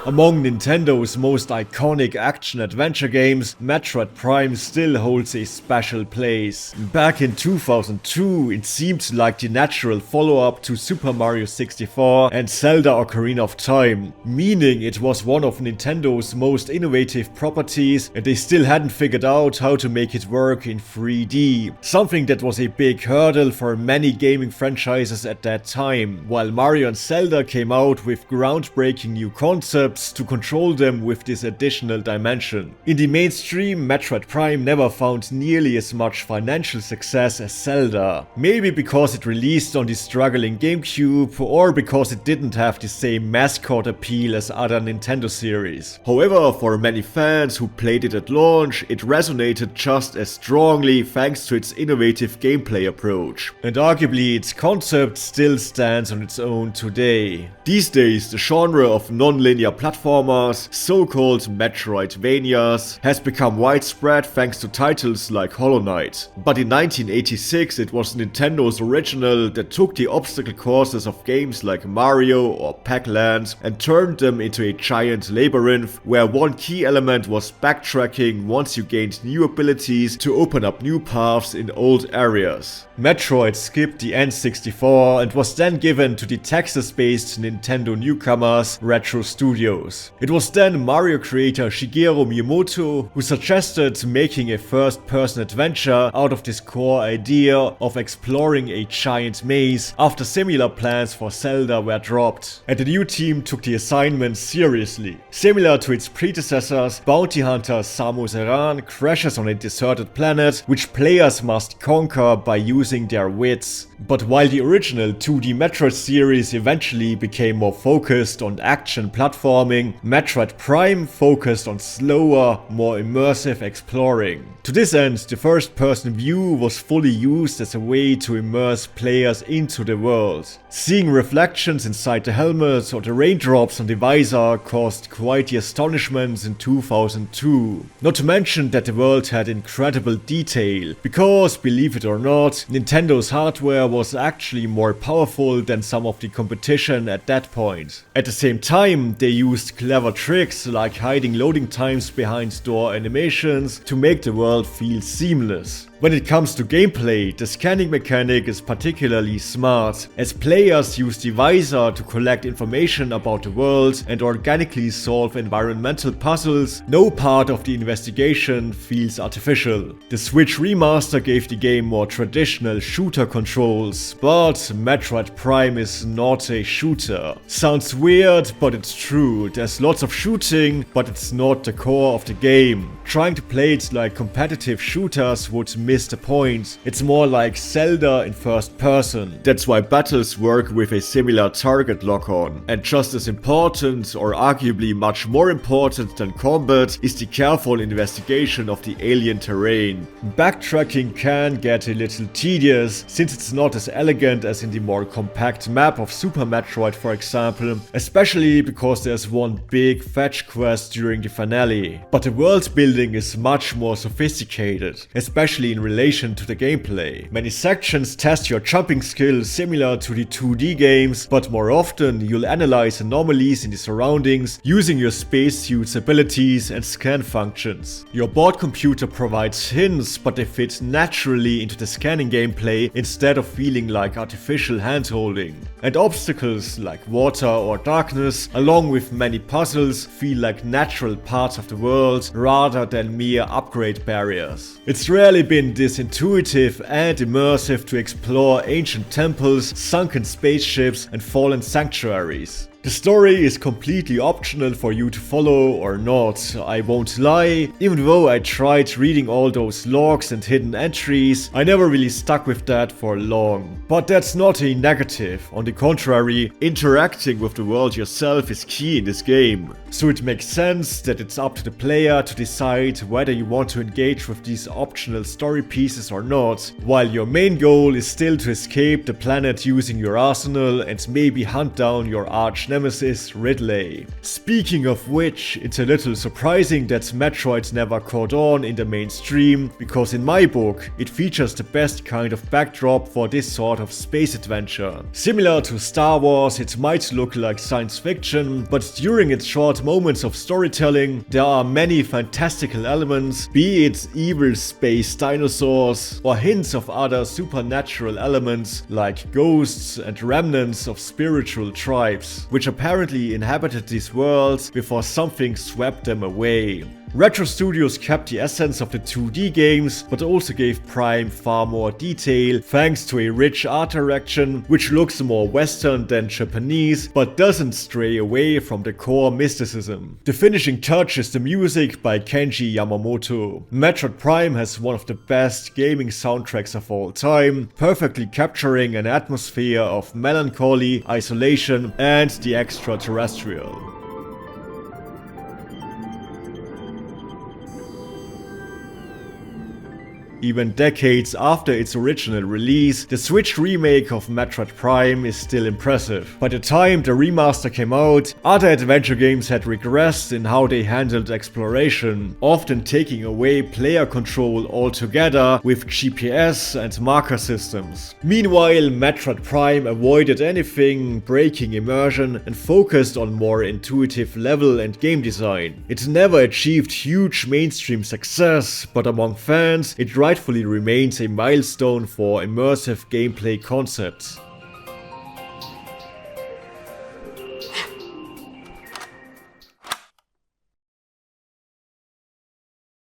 Among Nintendo's most iconic action-adventure games, Metroid Prime still holds a special place. Back in 2002, it seemed like the natural follow-up to Super Mario 64 and Zelda Ocarina of Time, meaning it was one of Nintendo's most innovative properties and they still hadn't figured out how to make it work in 3D. Something that was a big hurdle for many gaming franchises at that time, while Mario and Zelda came out with groundbreaking new concepts to control them with this additional dimension. In the mainstream, Metroid Prime never found nearly as much financial success as Zelda. Maybe because it released on the struggling GameCube, or because it didn't have the same mascot appeal as other Nintendo series. However, for many fans who played it at launch, it resonated just as strongly thanks to its innovative gameplay approach. And arguably, its concept still stands on its own today. These days, the genre of non-linear platformers, so-called Metroidvanias, has become widespread thanks to titles like Hollow Knight. But in 1986 it was Nintendo's original that took the obstacle courses of games like Mario or Pac-Land and turned them into a giant labyrinth where one key element was backtracking once you gained new abilities to open up new paths in old areas. Metroid skipped the N64 and was then given to the Texas-based Nintendo newcomers Retro Studios. It was then Mario creator Shigeru Miyamoto who suggested making a first-person adventure out of this core idea of exploring a giant maze after similar plans for Zelda were dropped. And the new team took the assignment seriously. Similar to its predecessors, bounty hunter Samus Aran crashes on a deserted planet which players must conquer by using their wits. But while the original 2D Metroid series eventually became more focused on action platforming, Metroid Prime focused on slower, more immersive exploring. To this end, the first-person view was fully used as a way to immerse players into the world. Seeing reflections inside the helmet or the raindrops on the visor caused quite the astonishment in 2002. Not to mention that the world had incredible detail, because, believe it or not, Nintendo's hardware was actually more powerful than some of the competition at that point. At the same time, they used clever tricks like hiding loading times behind door animations to make the world feel seamless. When it comes to gameplay, the scanning mechanic is particularly smart, as players use the visor to collect information about the world and organically solve environmental puzzles. No part of the investigation feels artificial. The Switch remaster gave the game more traditional shooter controls, but Metroid Prime is not a shooter. Sounds weird, but it's true. There's lots of shooting, but it's not the core of the game. Trying to play it like competitive shooters would miss the point. It's more like Zelda in first person. That's why battles work with a similar target lock-on. And just as important, or arguably much more important than combat, is the careful investigation of the alien terrain. Backtracking can get a little tedious, since it's not as elegant as in the more compact map of Super Metroid, for example, especially because there's one big fetch quest during the finale. But the world building is much more sophisticated, especially in relation to the gameplay. Many sections test your jumping skills similar to the 2D games, but more often you'll analyze anomalies in the surroundings using your spacesuit's abilities and scan functions. Your board computer provides hints, but they fit naturally into the scanning gameplay instead of feeling like artificial handholding. And obstacles like water or darkness, along with many puzzles, feel like natural parts of the world rather than mere upgrade barriers. It's rarely been this intuitive and immersive to explore ancient temples, sunken spaceships, and fallen sanctuaries. The story is completely optional for you to follow or not, I won't lie. Even though I tried reading all those logs and hidden entries, I never really stuck with that for long. But that's not a negative. On the contrary, interacting with the world yourself is key in this game. So it makes sense that it's up to the player to decide whether you want to engage with these optional story pieces or not, while your main goal is still to escape the planet using your arsenal and maybe hunt down your arch arch-nemesis Ridley. Speaking of which, it's a little surprising that Metroid never caught on in the mainstream, because in my book, it features the best kind of backdrop for this sort of space adventure. Similar to Star Wars, it might look like science fiction, but during its short moments of storytelling, there are many fantastical elements, be it evil space dinosaurs or hints of other supernatural elements like ghosts and remnants of spiritual tribes, which apparently inhabited these worlds before something swept them away. Retro Studios kept the essence of the 2D games, but also gave Prime far more detail thanks to a rich art direction, which looks more Western than Japanese, but doesn't stray away from the core mysticism. The finishing touch is the music by Kenji Yamamoto. Metroid Prime has one of the best gaming soundtracks of all time, perfectly capturing an atmosphere of melancholy, isolation, and the extraterrestrial. Even decades after its original release, the Switch remake of Metroid Prime is still impressive. By the time the remaster came out, other adventure games had regressed in how they handled exploration, often taking away player control altogether with GPS and marker systems. Meanwhile, Metroid Prime avoided anything breaking immersion and focused on more intuitive level and game design. It never achieved huge mainstream success, but among fans, it rightfully remains a milestone for immersive gameplay concepts.